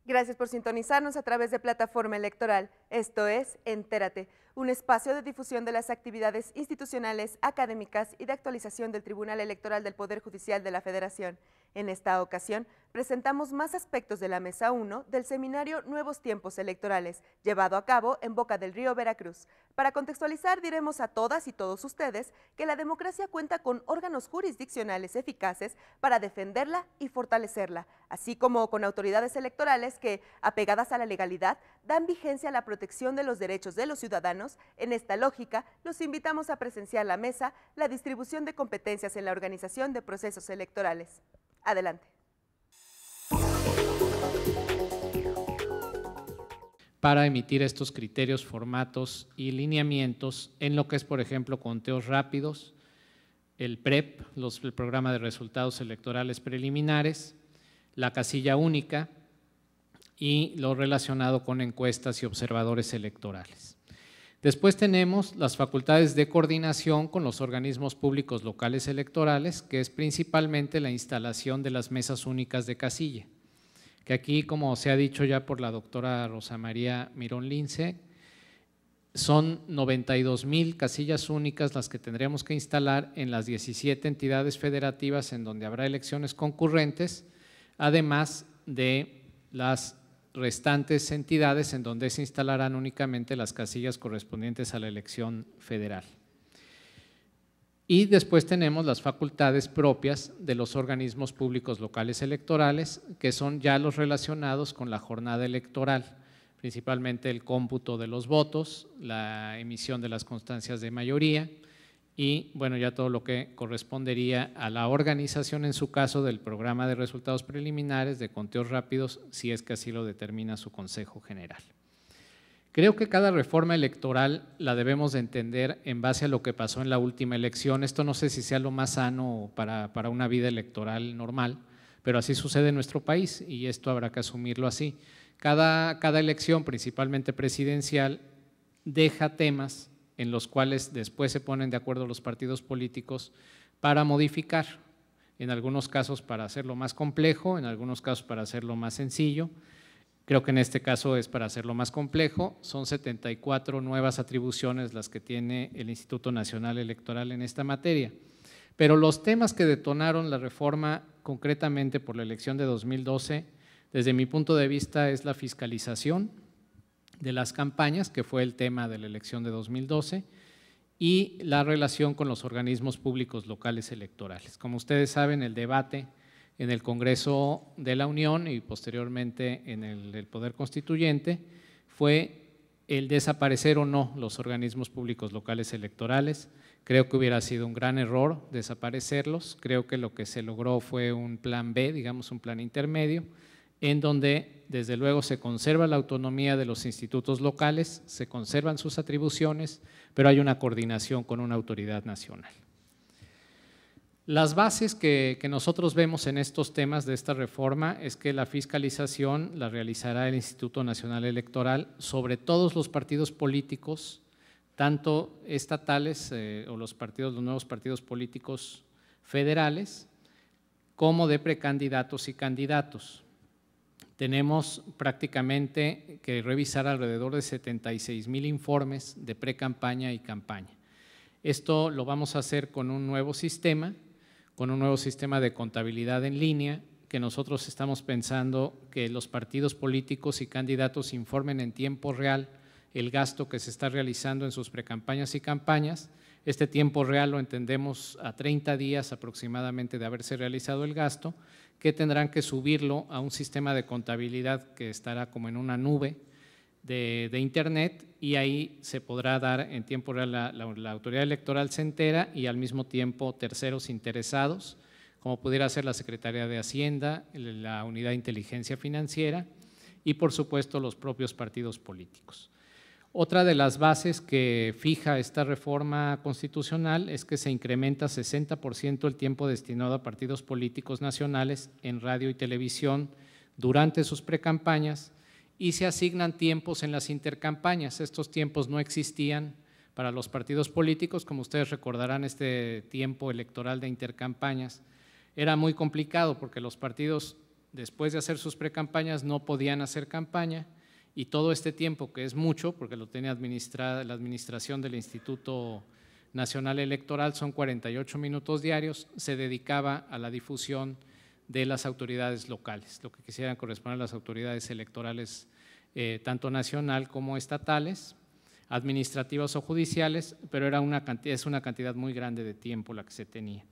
Gracias por sintonizarnos a través de Plataforma Electoral. Esto es Entérate, un espacio de difusión de las actividades institucionales, académicas y de actualización del Tribunal Electoral del Poder Judicial de la Federación. En esta ocasión, presentamos más aspectos de la Mesa 1 del seminario Nuevos Tiempos Electorales, llevado a cabo en Boca del Río, Veracruz. Para contextualizar, diremos a todas y todos ustedes que la democracia cuenta con órganos jurisdiccionales eficaces para defenderla y fortalecerla, así como con autoridades electorales que, apegadas a la legalidad, dan vigencia a la protección de los derechos de los ciudadanos. En esta lógica, los invitamos a presenciar la mesa, la distribución de competencias en la organización de procesos electorales. Adelante. Para emitir estos criterios, formatos y lineamientos en lo que es, por ejemplo, conteos rápidos, el PREP, el programa de resultados electorales preliminares, la casilla única y lo relacionado con encuestas y observadores electorales. Después tenemos las facultades de coordinación con los organismos públicos locales electorales, que es principalmente la instalación de las mesas únicas de casilla, que aquí, como se ha dicho ya por la doctora Rosa María Mirón Lince, son 92,000 casillas únicas las que tendremos que instalar en las 17 entidades federativas en donde habrá elecciones concurrentes, además de las restantes entidades en donde se instalarán únicamente las casillas correspondientes a la elección federal. Y después tenemos las facultades propias de los organismos públicos locales electorales, que son ya los relacionados con la jornada electoral, principalmente el cómputo de los votos, la emisión de las constancias de mayoría y, bueno, ya todo lo que correspondería a la organización, en su caso, del programa de resultados preliminares, de conteos rápidos, si es que así lo determina su Consejo General. Creo que cada reforma electoral la debemos de entender en base a lo que pasó en la última elección. Esto no sé si sea lo más sano para una vida electoral normal, pero así sucede en nuestro país y esto habrá que asumirlo así. Cada elección, principalmente presidencial, deja temas en los cuales después se ponen de acuerdo los partidos políticos para modificar, en algunos casos para hacerlo más complejo, en algunos casos para hacerlo más sencillo. Creo que en este caso es para hacerlo más complejo. Son 74 nuevas atribuciones las que tiene el Instituto Nacional Electoral en esta materia. Pero los temas que detonaron la reforma concretamente por la elección de 2012, desde mi punto de vista, es la fiscalización de las campañas, que fue el tema de la elección de 2012, y la relación con los organismos públicos locales electorales. Como ustedes saben, el debate en el Congreso de la Unión y posteriormente en el Poder Constituyente fue el desaparecer o no los organismos públicos locales electorales. Creo que hubiera sido un gran error desaparecerlos. Creo que lo que se logró fue un plan B, digamos un plan intermedio, en donde desde luego se conserva la autonomía de los institutos locales, se conservan sus atribuciones, pero hay una coordinación con una autoridad nacional. Las bases que nosotros vemos en estos temas de esta reforma es que la fiscalización la realizará el Instituto Nacional Electoral sobre todos los partidos políticos, tanto estatales o los nuevos partidos políticos federales, como de precandidatos y candidatos. Tenemos prácticamente que revisar alrededor de 76,000 informes de pre-campaña y campaña. Esto lo vamos a hacer con un nuevo sistema de contabilidad en línea, que nosotros estamos pensando que los partidos políticos y candidatos informen en tiempo real el gasto que se está realizando en sus precampañas y campañas. Este tiempo real lo entendemos a 30 días aproximadamente de haberse realizado el gasto, que tendrán que subirlo a un sistema de contabilidad que estará como en una nube de internet, y ahí se podrá dar en tiempo real, la autoridad electoral se entera y al mismo tiempo terceros interesados, como pudiera ser la Secretaría de Hacienda, la Unidad de Inteligencia Financiera y por supuesto los propios partidos políticos. Otra de las bases que fija esta reforma constitucional es que se incrementa 60% el tiempo destinado a partidos políticos nacionales en radio y televisión durante sus precampañas y se asignan tiempos en las intercampañas. Estos tiempos no existían para los partidos políticos, como ustedes recordarán, este tiempo electoral de intercampañas era muy complicado porque los partidos, después de hacer sus precampañas, no podían hacer campaña y todo este tiempo, que es mucho, porque lo tenía la administración del Instituto Nacional Electoral, son 48 minutos diarios, se dedicaba a la difusión de las autoridades locales, lo que quisieran corresponder a las autoridades electorales, tanto nacional como estatales, administrativas o judiciales, pero es una cantidad muy grande de tiempo la que se tenía.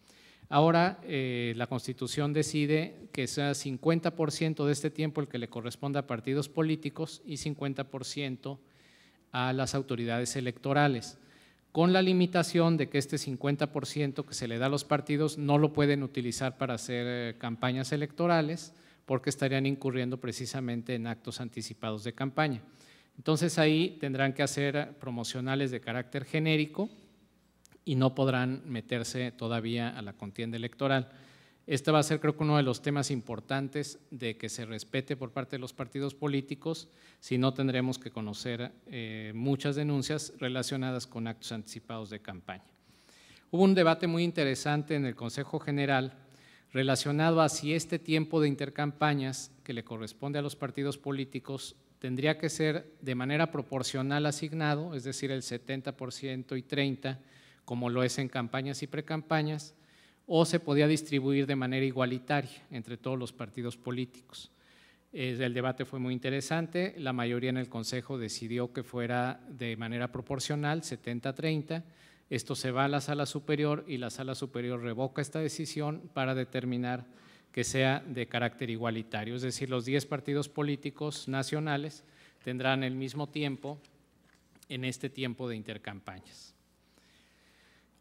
Ahora la Constitución decide que sea 50% de este tiempo el que le corresponda a partidos políticos y 50% a las autoridades electorales, con la limitación de que este 50% que se le da a los partidos no lo pueden utilizar para hacer campañas electorales porque estarían incurriendo precisamente en actos anticipados de campaña. Entonces ahí tendrán que hacer promocionales de carácter genérico y no podrán meterse todavía a la contienda electoral. Este va a ser, creo que, uno de los temas importantes de que se respete por parte de los partidos políticos, si no tendremos que conocer muchas denuncias relacionadas con actos anticipados de campaña. Hubo un debate muy interesante en el Consejo General relacionado a si este tiempo de intercampañas que le corresponde a los partidos políticos tendría que ser de manera proporcional asignado, es decir, el 70% y 30%, como lo es en campañas y precampañas, o se podía distribuir de manera igualitaria entre todos los partidos políticos. El debate fue muy interesante, la mayoría en el Consejo decidió que fuera de manera proporcional, 70-30, esto se va a la Sala Superior y la Sala Superior revoca esta decisión para determinar que sea de carácter igualitario, es decir, los 10 partidos políticos nacionales tendrán el mismo tiempo en este tiempo de intercampañas.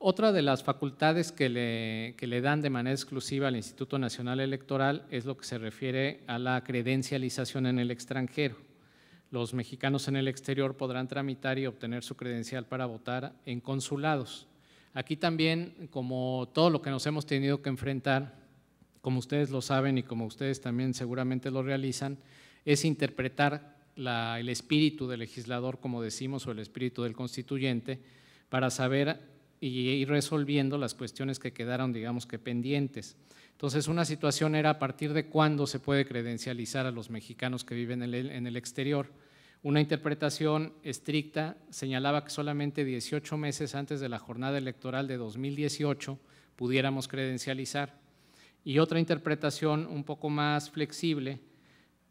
Otra de las facultades que le dan de manera exclusiva al Instituto Nacional Electoral es lo que se refiere a la credencialización en el extranjero. Los mexicanos en el exterior podrán tramitar y obtener su credencial para votar en consulados. Aquí también, como todo lo que nos hemos tenido que enfrentar, como ustedes lo saben y como ustedes también seguramente lo realizan, es interpretar el espíritu del legislador, como decimos, o el espíritu del constituyente, para saber y ir resolviendo las cuestiones que quedaron, digamos que pendientes. Entonces, una situación era a partir de cuándo se puede credencializar a los mexicanos que viven en el exterior. Una interpretación estricta señalaba que solamente 18 meses antes de la jornada electoral de 2018 pudiéramos credencializar. Y otra interpretación un poco más flexible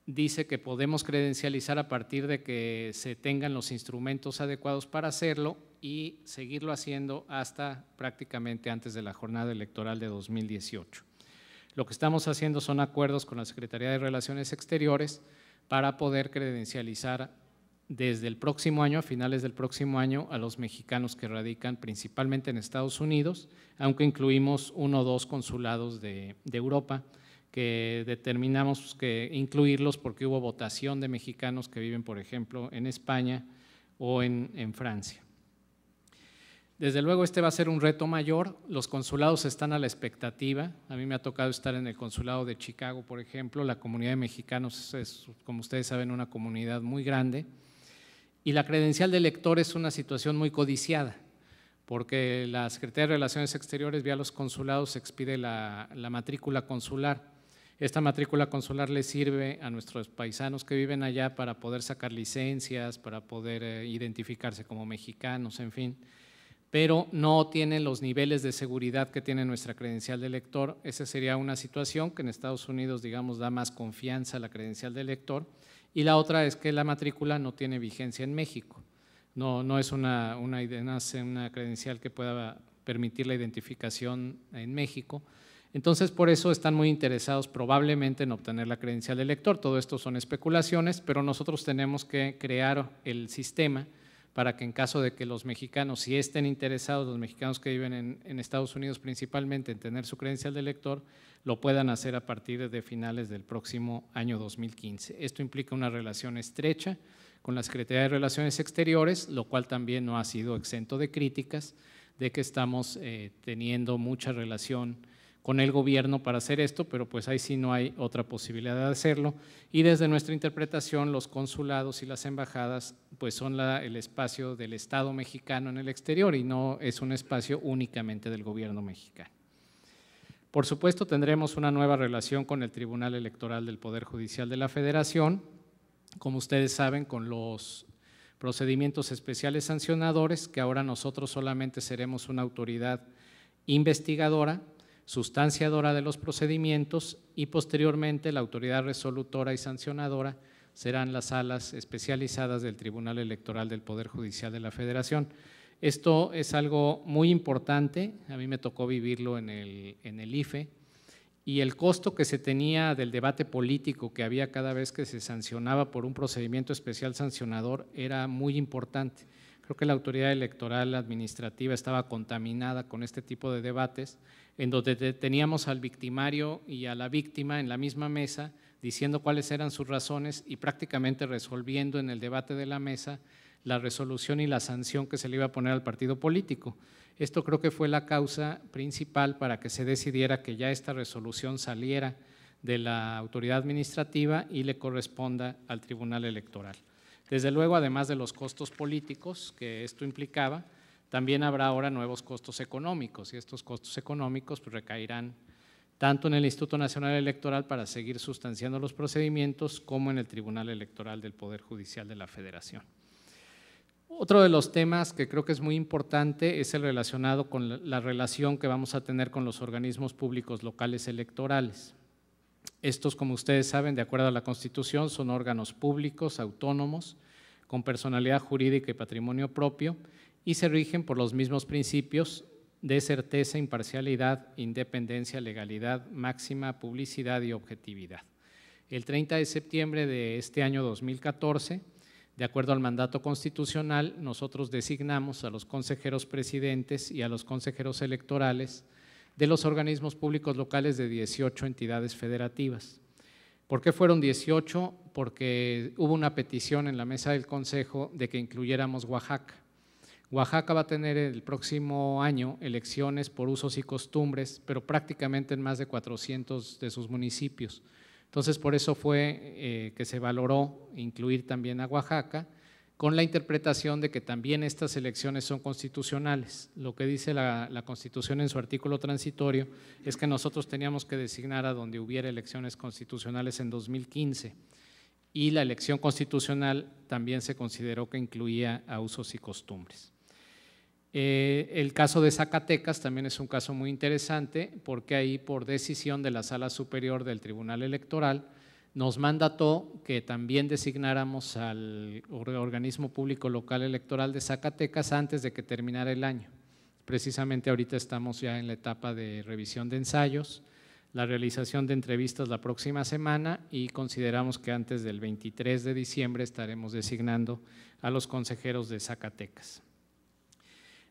dice que podemos credencializar a partir de que se tengan los instrumentos adecuados para hacerlo y seguirlo haciendo hasta prácticamente antes de la jornada electoral de 2018. Lo que estamos haciendo son acuerdos con la Secretaría de Relaciones Exteriores para poder credencializar desde el próximo año, a finales del próximo año, a los mexicanos que radican principalmente en Estados Unidos, aunque incluimos 1 o 2 consulados de Europa, que determinamos que incluirlos porque hubo votación de mexicanos que viven, por ejemplo, en España o en Francia. Desde luego este va a ser un reto mayor, los consulados están a la expectativa, a mí me ha tocado estar en el consulado de Chicago, por ejemplo, la comunidad de mexicanos es, como ustedes saben, una comunidad muy grande, y la credencial de elector es una situación muy codiciada, porque la Secretaría de Relaciones Exteriores vía los consulados expide la matrícula consular. Esta matrícula consular le sirve a nuestros paisanos que viven allá para poder sacar licencias, para poder identificarse como mexicanos, en fin, pero no tienen los niveles de seguridad que tiene nuestra credencial de elector. Esa sería una situación que en Estados Unidos, digamos, da más confianza a la credencial de elector. Y la otra es que la matrícula no tiene vigencia en México. No es una credencial que pueda permitir la identificación en México. Entonces, por eso están muy interesados probablemente en obtener la credencial de elector. Todo esto son especulaciones, pero nosotros tenemos que crear el sistema para que en caso de que los mexicanos, si estén interesados, los mexicanos que viven en Estados Unidos principalmente en tener su credencial de elector, lo puedan hacer a partir de finales del próximo año 2015. Esto implica una relación estrecha con la Secretaría de Relaciones Exteriores, lo cual también no ha sido exento de críticas, de que estamos teniendo mucha relación con el gobierno para hacer esto, pero pues ahí sí no hay otra posibilidad de hacerlo. Y desde nuestra interpretación, los consulados y las embajadas pues son el espacio del Estado mexicano en el exterior y no es un espacio únicamente del gobierno mexicano. Por supuesto, tendremos una nueva relación con el Tribunal Electoral del Poder Judicial de la Federación, como ustedes saben, con los procedimientos especiales sancionadores, que ahora nosotros solamente seremos una autoridad investigadora, sustanciadora de los procedimientos y posteriormente la autoridad resolutora y sancionadora serán las salas especializadas del Tribunal Electoral del Poder Judicial de la Federación. Esto es algo muy importante, a mí me tocó vivirlo en el IFE, y el costo que se tenía del debate político que había cada vez que se sancionaba por un procedimiento especial sancionador era muy importante. Creo que la autoridad electoral administrativa estaba contaminada con este tipo de debates, en donde teníamos al victimario y a la víctima en la misma mesa diciendo cuáles eran sus razones y prácticamente resolviendo en el debate de la mesa la resolución y la sanción que se le iba a poner al partido político. Esto creo que fue la causa principal para que se decidiera que ya esta resolución saliera de la autoridad administrativa y le corresponda al Tribunal Electoral. Desde luego, además de los costos políticos que esto implicaba, también habrá ahora nuevos costos económicos y estos costos económicos pues, recaerán tanto en el Instituto Nacional Electoral para seguir sustanciando los procedimientos como en el Tribunal Electoral del Poder Judicial de la Federación. Otro de los temas que creo que es muy importante es el relacionado con la relación que vamos a tener con los organismos públicos locales electorales. Estos, como ustedes saben, de acuerdo a la Constitución, son órganos públicos, autónomos, con personalidad jurídica y patrimonio propio, y se rigen por los mismos principios de certeza, imparcialidad, independencia, legalidad máxima, publicidad y objetividad. El 30 de septiembre de este año 2014, de acuerdo al mandato constitucional, nosotros designamos a los consejeros presidentes y a los consejeros electorales de los organismos públicos locales de 18 entidades federativas. ¿Por qué fueron 18? Porque hubo una petición en la mesa del Consejo de que incluyéramos Oaxaca. Oaxaca va a tener el próximo año elecciones por usos y costumbres, pero prácticamente en más de 400 de sus municipios. Entonces, por eso fue que se valoró incluir también a Oaxaca, con la interpretación de que también estas elecciones son constitucionales. Lo que dice la Constitución en su artículo transitorio es que nosotros teníamos que designar a donde hubiera elecciones constitucionales en 2015 y la elección constitucional también se consideró que incluía a usos y costumbres. El caso de Zacatecas también es un caso muy interesante porque ahí por decisión de la Sala Superior del Tribunal Electoral nos mandató que también designáramos al organismo público local electoral de Zacatecas antes de que terminara el año. Precisamente ahorita estamos ya en la etapa de revisión de ensayos, la realización de entrevistas la próxima semana y consideramos que antes del 23 de diciembre estaremos designando a los consejeros de Zacatecas.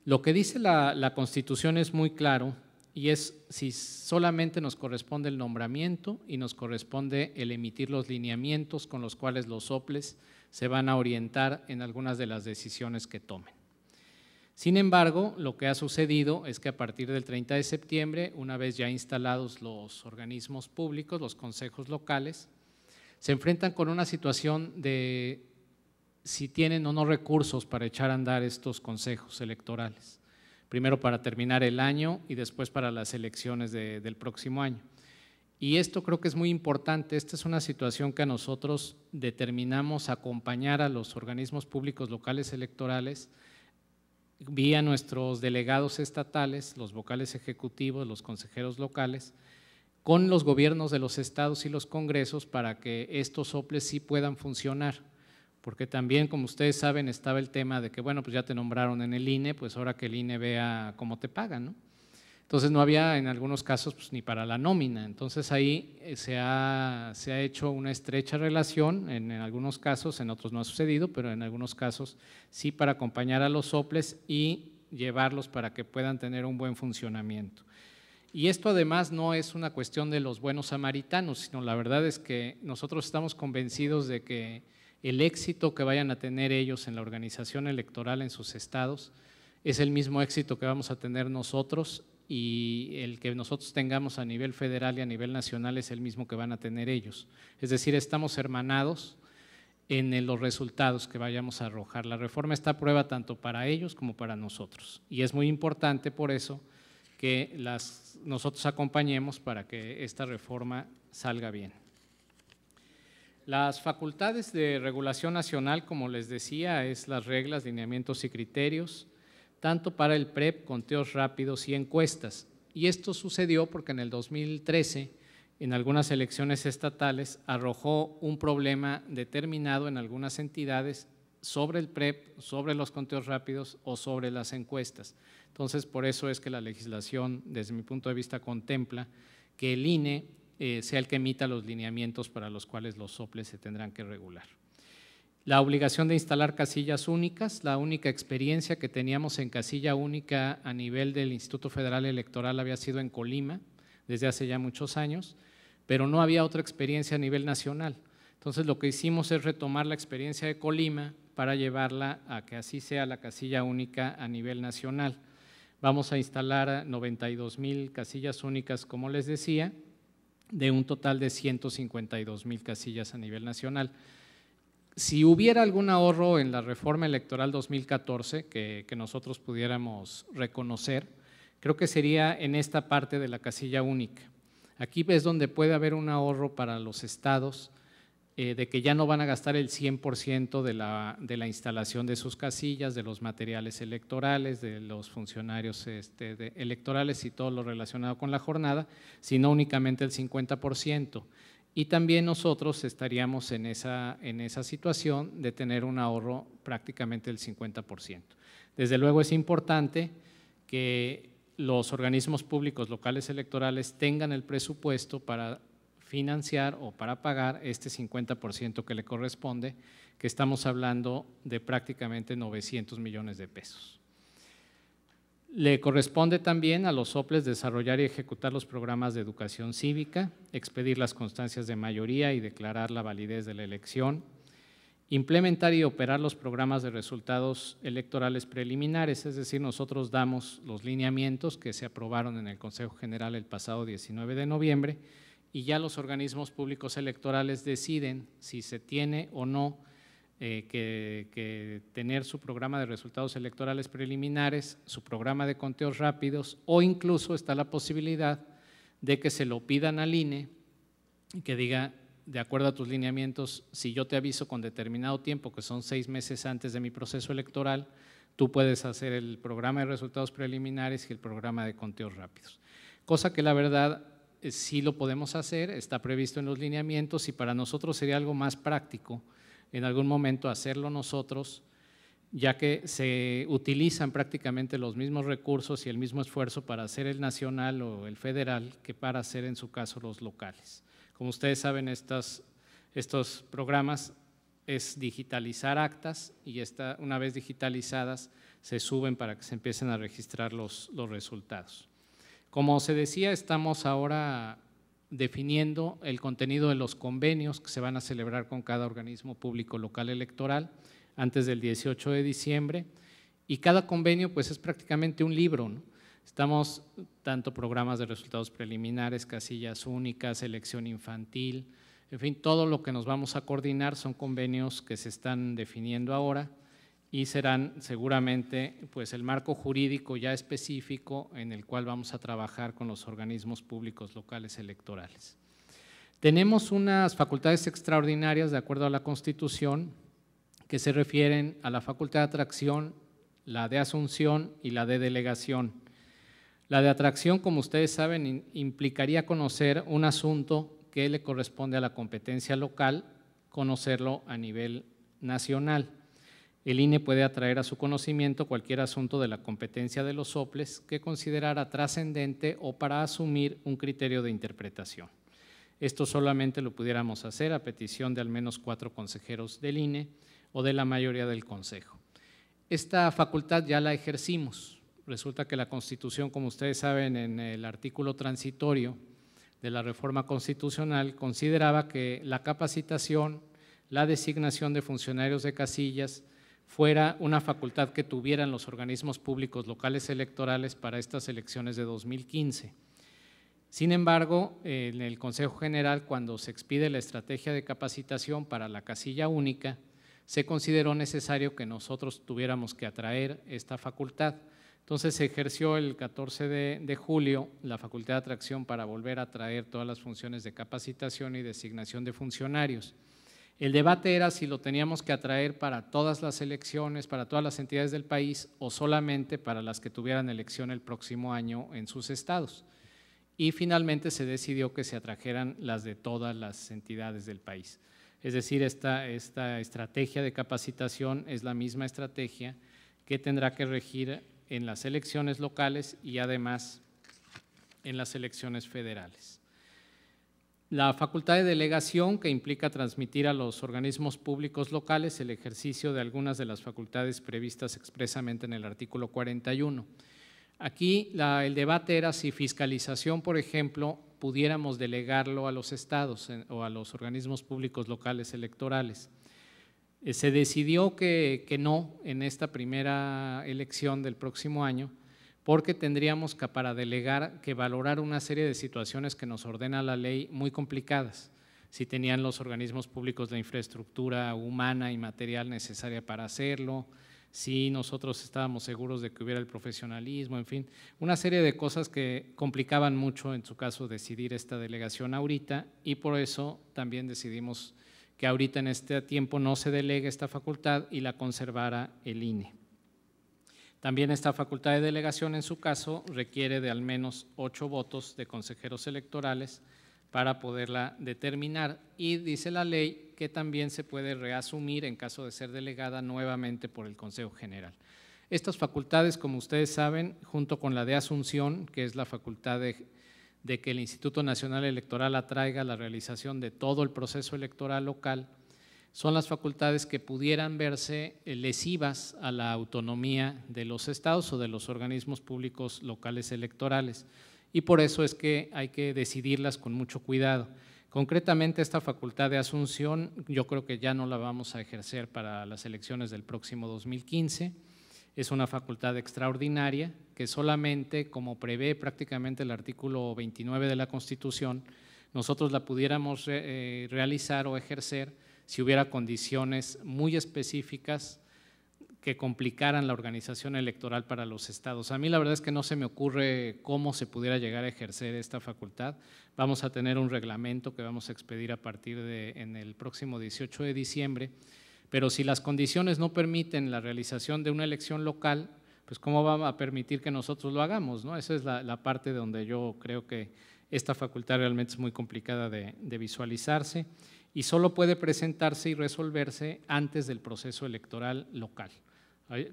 Lo que dice la Constitución es muy claro y es si solamente nos corresponde el nombramiento y nos corresponde el emitir los lineamientos con los cuales los OPLES se van a orientar en algunas de las decisiones que tomen. Sin embargo, lo que ha sucedido es que a partir del 30 de septiembre, una vez ya instalados los organismos públicos, los consejos locales, se enfrentan con una situación de si tienen o no recursos para echar a andar estos consejos electorales, primero para terminar el año y después para las elecciones del próximo año. Y esto creo que es muy importante, esta es una situación que a nosotros determinamos acompañar a los organismos públicos locales electorales vía nuestros delegados estatales, los vocales ejecutivos, los consejeros locales, con los gobiernos de los estados y los congresos para que estos OPLES sí puedan funcionar. Porque también, como ustedes saben, estaba el tema de que, bueno, pues ya te nombraron en el INE, pues ahora que el INE vea cómo te pagan, ¿no? Entonces no había en algunos casos pues, ni para la nómina, entonces ahí se ha hecho una estrecha relación, en algunos casos, en otros no ha sucedido, pero en algunos casos sí para acompañar a los OPLES y llevarlos para que puedan tener un buen funcionamiento. Y esto además no es una cuestión de los buenos samaritanos, sino la verdad es que nosotros estamos convencidos de que el éxito que vayan a tener ellos en la organización electoral en sus estados es el mismo éxito que vamos a tener nosotros, y el que nosotros tengamos a nivel federal y a nivel nacional es el mismo que van a tener ellos. Es decir, estamos hermanados en los resultados que vayamos a arrojar. La reforma está a prueba tanto para ellos como para nosotros, y es muy importante por eso que nosotros acompañemos para que esta reforma salga bien. Las facultades de regulación nacional, como les decía, es las reglas, lineamientos y criterios, tanto para el PREP, conteos rápidos y encuestas. Y esto sucedió porque en el 2013, en algunas elecciones estatales, arrojó un problema determinado en algunas entidades sobre el PREP, sobre los conteos rápidos o sobre las encuestas. Entonces, por eso es que la legislación, desde mi punto de vista, contempla que el INE sea el que emita los lineamientos para los cuales los soples se tendrán que regular. La obligación de instalar casillas únicas, la única experiencia que teníamos en casilla única a nivel del Instituto Federal Electoral había sido en Colima, desde hace ya muchos años, pero no había otra experiencia a nivel nacional. Entonces, lo que hicimos es retomar la experiencia de Colima para llevarla a que así sea la casilla única a nivel nacional. Vamos a instalar 92,000 casillas únicas, como les decía, de un total de 152,000 casillas a nivel nacional. Si hubiera algún ahorro en la reforma electoral 2014 que nosotros pudiéramos reconocer, creo que sería en esta parte de la casilla única. Aquí es donde puede haber un ahorro para los estados, de que ya no van a gastar el 100% de la instalación de sus casillas, de los materiales electorales, de los funcionarios electorales y todo lo relacionado con la jornada, sino únicamente el 50%. Y también nosotros estaríamos en esa situación de tener un ahorro prácticamente del 50%. Desde luego es importante que los organismos públicos locales electorales tengan el presupuesto para financiar o para pagar este 50% que le corresponde, que estamos hablando de prácticamente 900 millones de pesos. Le corresponde también a los soples desarrollar y ejecutar los programas de educación cívica, expedir las constancias de mayoría y declarar la validez de la elección, implementar y operar los programas de resultados electorales preliminares, es decir, nosotros damos los lineamientos que se aprobaron en el Consejo General el pasado 19 de noviembre y ya los organismos públicos electorales deciden si se tiene o no que tener su programa de resultados electorales preliminares, su programa de conteos rápidos, o incluso está la posibilidad de que se lo pidan al INE y que diga, de acuerdo a tus lineamientos, si yo te aviso con determinado tiempo, que son 6 meses antes de mi proceso electoral, tú puedes hacer el programa de resultados preliminares y el programa de conteos rápidos. Cosa que la verdad sí lo podemos hacer, está previsto en los lineamientos y para nosotros sería algo más práctico en algún momento hacerlo nosotros, ya que se utilizan prácticamente los mismos recursos y el mismo esfuerzo para hacer el nacional o el federal que para hacer en su caso los locales. Como ustedes saben, estos programas es digitalizar actas y una vez digitalizadas se suben para que se empiecen a registrar los resultados. Como se decía, estamos ahora definiendo el contenido de los convenios que se van a celebrar con cada organismo público local electoral antes del 18 de diciembre y cada convenio pues es prácticamente un libro, ¿no? Estamos tanto programas de resultados preliminares, casillas únicas, elección infantil, en fin, todo lo que nos vamos a coordinar son convenios que se están definiendo ahora y serán seguramente pues el marco jurídico ya específico en el cual vamos a trabajar con los organismos públicos locales electorales. Tenemos unas facultades extraordinarias de acuerdo a la Constitución que se refieren a la facultad de atracción, la de asunción y la de delegación. La de atracción, como ustedes saben, implicaría conocer un asunto que le corresponde a la competencia local, conocerlo a nivel nacional. El INE puede atraer a su conocimiento cualquier asunto de la competencia de los soples que considerara trascendente o para asumir un criterio de interpretación. Esto solamente lo pudiéramos hacer a petición de al menos 4 consejeros del INE o de la mayoría del Consejo. Esta facultad ya la ejercimos. Resulta que la Constitución, como ustedes saben, en el artículo transitorio de la reforma constitucional, consideraba que la capacitación, la designación de funcionarios de casillas fuera una facultad que tuvieran los organismos públicos locales electorales para estas elecciones de 2015. Sin embargo, en el Consejo General, cuando se expide la estrategia de capacitación para la casilla única, se consideró necesario que nosotros tuviéramos que atraer esta facultad. Entonces se ejerció el 14 de julio la facultad de atracción para volver a traer todas las funciones de capacitación y designación de funcionarios. El debate era si lo teníamos que atraer para todas las elecciones, para todas las entidades del país o solamente para las que tuvieran elección el próximo año en sus estados. Y finalmente se decidió que se atrajeran las de todas las entidades del país. Es decir, esta estrategia de capacitación es la misma estrategia que tendrá que regir en las elecciones locales y además en las elecciones federales. La facultad de delegación, que implica transmitir a los organismos públicos locales el ejercicio de algunas de las facultades previstas expresamente en el artículo 41. Aquí el debate era si fiscalización, por ejemplo, pudiéramos delegarlo a los estados o a los organismos públicos locales electorales. Se decidió que no en esta primera elección del próximo año, porque tendríamos que para delegar que valorar una serie de situaciones que nos ordena la ley muy complicadas. Si tenían los organismos públicos la infraestructura humana y material necesaria para hacerlo, si nosotros estábamos seguros de que hubiera el profesionalismo, en fin, una serie de cosas que complicaban mucho en su caso decidir esta delegación ahorita, y por eso también decidimos que ahorita en este tiempo no se delegue esta facultad y la conservara el INE. También esta facultad de delegación en su caso requiere de al menos 8 votos de consejeros electorales para poderla determinar, y dice la ley que también se puede reasumir en caso de ser delegada nuevamente por el Consejo General. Estas facultades, como ustedes saben, junto con la de asunción, que es la facultad de que el Instituto Nacional Electoral atraiga la realización de todo el proceso electoral local, son las facultades que pudieran verse lesivas a la autonomía de los estados o de los organismos públicos locales electorales, y por eso es que hay que decidirlas con mucho cuidado. Concretamente, esta facultad de asunción yo creo que ya no la vamos a ejercer para las elecciones del próximo 2015. Es una facultad extraordinaria que solamente, como prevé prácticamente el artículo 29 de la Constitución, nosotros la pudiéramos realizar o ejercer si hubiera condiciones muy específicas que complicaran la organización electoral para los estados. A mí la verdad es que no se me ocurre cómo se pudiera llegar a ejercer esta facultad. Vamos a tener un reglamento que vamos a expedir a partir en el próximo 18 de diciembre, pero si las condiciones no permiten la realización de una elección local, pues ¿cómo va a permitir que nosotros lo hagamos, ¿no? Esa es la parte donde yo creo que esta facultad realmente es muy complicada de visualizarse y solo puede presentarse y resolverse antes del proceso electoral local.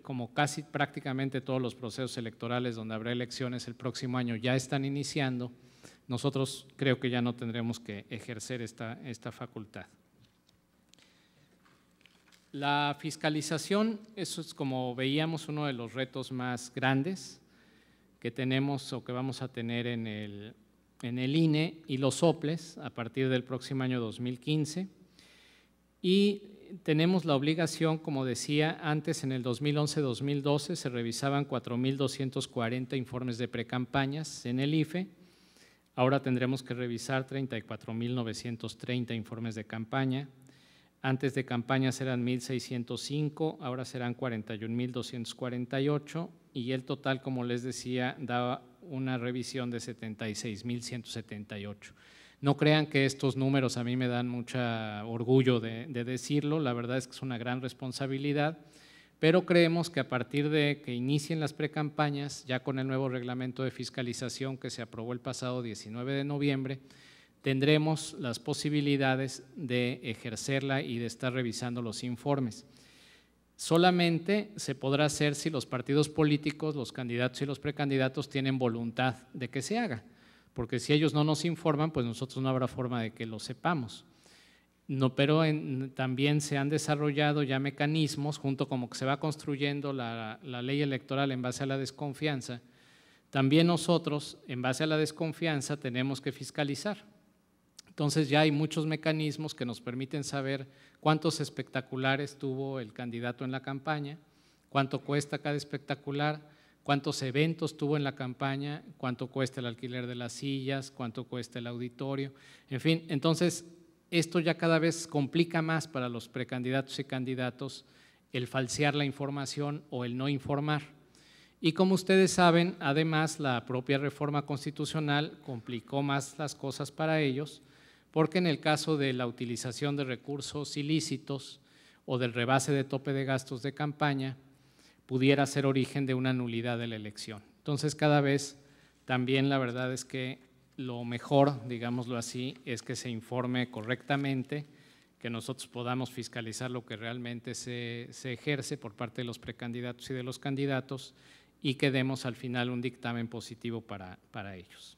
Como casi prácticamente todos los procesos electorales donde habrá elecciones el próximo año ya están iniciando, nosotros creo que ya no tendremos que ejercer esta facultad. La fiscalización, eso es, como veíamos, uno de los retos más grandes que tenemos o que vamos a tener en el INE y los soples a partir del próximo año 2015. Y tenemos la obligación, como decía antes, en el 2011-2012 se revisaban 4,240 informes de precampañas en el IFE. Ahora tendremos que revisar 34,930 informes de campaña. Antes de campañas eran 1,605, ahora serán 41,248 y el total, como les decía, daba una revisión de 76,178. No crean que estos números a mí me dan mucho orgullo de decirlo, la verdad es que es una gran responsabilidad, pero creemos que a partir de que inicien las precampañas, ya con el nuevo reglamento de fiscalización que se aprobó el pasado 19 de noviembre, tendremos las posibilidades de ejercerla y de estar revisando los informes. Solamente se podrá hacer si los partidos políticos, los candidatos y los precandidatos tienen voluntad de que se haga, porque si ellos no nos informan, pues nosotros no habrá forma de que lo sepamos. No, pero también se han desarrollado ya mecanismos, junto como que se va construyendo la ley electoral en base a la desconfianza, también nosotros, en base a la desconfianza, tenemos que fiscalizar. Entonces ya hay muchos mecanismos que nos permiten saber cuántos espectaculares tuvo el candidato en la campaña, cuánto cuesta cada espectacular, cuántos eventos tuvo en la campaña, cuánto cuesta el alquiler de las sillas, cuánto cuesta el auditorio, en fin. Entonces, esto ya cada vez complica más para los precandidatos y candidatos el falsear la información o el no informar. Y como ustedes saben, además, la propia reforma constitucional complicó más las cosas para ellos, porque en el caso de la utilización de recursos ilícitos o del rebase de tope de gastos de campaña, pudiera ser origen de una nulidad de la elección. Entonces, cada vez también la verdad es que lo mejor, digámoslo así, es que se informe correctamente, que nosotros podamos fiscalizar lo que realmente se ejerce por parte de los precandidatos y de los candidatos y que demos al final un dictamen positivo para ellos.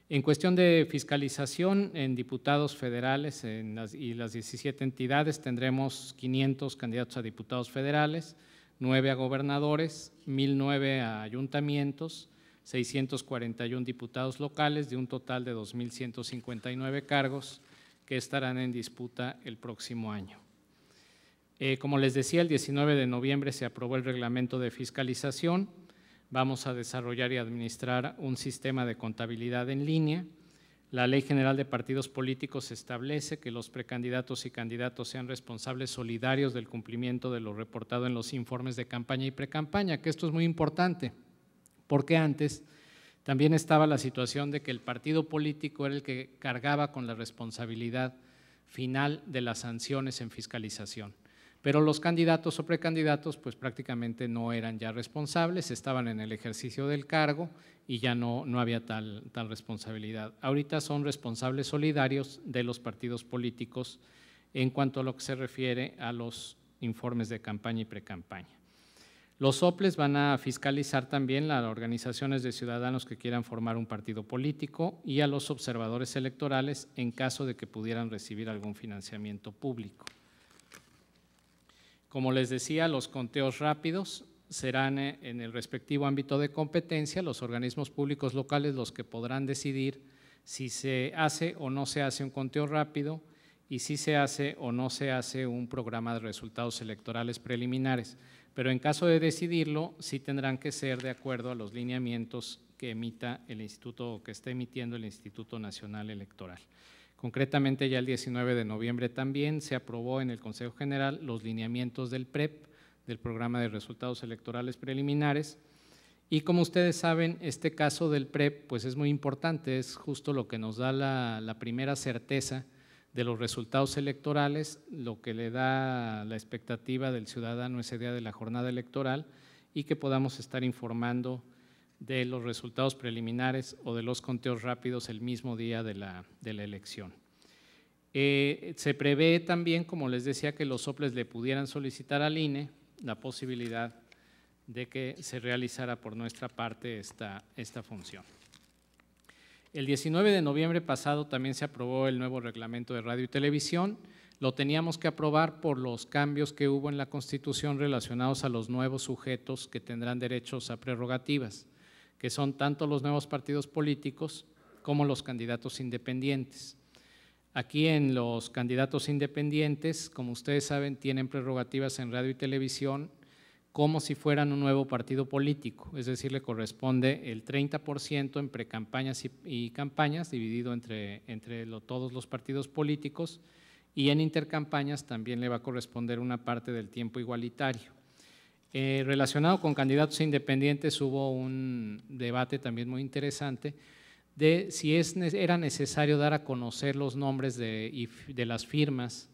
En cuestión de fiscalización, en diputados federales y las 17 entidades tendremos 500 candidatos a diputados federales, 9 a gobernadores, 1,009 a ayuntamientos, 641 diputados locales, de un total de 2,159 cargos que estarán en disputa el próximo año. Como les decía, el 19 de noviembre se aprobó el reglamento de fiscalización. Vamos a desarrollar y administrar un sistema de contabilidad en línea. La Ley General de Partidos Políticos establece que los precandidatos y candidatos sean responsables solidarios del cumplimiento de lo reportado en los informes de campaña y precampaña, que esto es muy importante, porque antes también estaba la situación de que el partido político era el que cargaba con la responsabilidad final de las sanciones en fiscalización. Pero los candidatos o precandidatos pues prácticamente no eran ya responsables, estaban en el ejercicio del cargo y ya no había tal responsabilidad. Ahorita son responsables solidarios de los partidos políticos en cuanto a lo que se refiere a los informes de campaña y precampaña. Los soples van a fiscalizar también las organizaciones de ciudadanos que quieran formar un partido político y a los observadores electorales en caso de que pudieran recibir algún financiamiento público. Como les decía, los conteos rápidos serán en el respectivo ámbito de competencia, los organismos públicos locales los que podrán decidir si se hace o no se hace un conteo rápido y si se hace o no se hace un programa de resultados electorales preliminares. Pero en caso de decidirlo, sí tendrán que ser de acuerdo a los lineamientos que emita el instituto o que esté emitiendo el Instituto Nacional Electoral. Concretamente, ya el 19 de noviembre también se aprobó en el Consejo General los lineamientos del PREP, del Programa de Resultados Electorales Preliminares, y como ustedes saben, este caso del PREP pues es muy importante, es justo lo que nos da la primera certeza de los resultados electorales, lo que le da la expectativa del ciudadano ese día de la jornada electoral y que podamos estar informando de los resultados preliminares o de los conteos rápidos el mismo día de la elección. Se prevé también, como les decía, que los soples le pudieran solicitar al INE la posibilidad de que se realizara por nuestra parte esta función. El 19 de noviembre pasado también se aprobó el nuevo reglamento de radio y televisión. Lo teníamos que aprobar por los cambios que hubo en la Constitución relacionados a los nuevos sujetos que tendrán derechos a prerrogativas, que son tanto los nuevos partidos políticos como los candidatos independientes. Aquí en los candidatos independientes, como ustedes saben, tienen prerrogativas en radio y televisión como si fueran un nuevo partido político, es decir, le corresponde el 30% en precampañas y campañas, dividido entre todos los partidos políticos, y en intercampañas también le va a corresponder una parte del tiempo igualitario. Relacionado con candidatos independientes hubo un debate también muy interesante de si era necesario dar a conocer los nombres de las firmas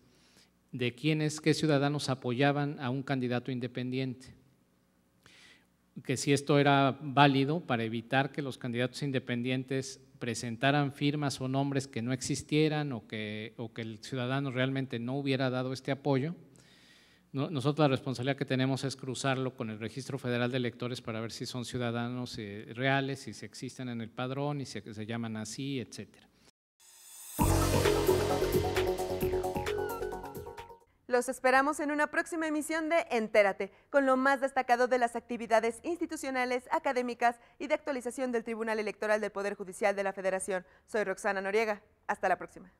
de qué ciudadanos apoyaban a un candidato independiente, que si esto era válido para evitar que los candidatos independientes presentaran firmas o nombres que no existieran o que el ciudadano realmente no hubiera dado este apoyo. Nosotros la responsabilidad que tenemos es cruzarlo con el Registro Federal de Electores para ver si son ciudadanos reales, si se existen en el padrón y si se llaman así, etcétera. Los esperamos en una próxima emisión de Entérate, con lo más destacado de las actividades institucionales, académicas y de actualización del Tribunal Electoral del Poder Judicial de la Federación. Soy Roxana Noriega. Hasta la próxima.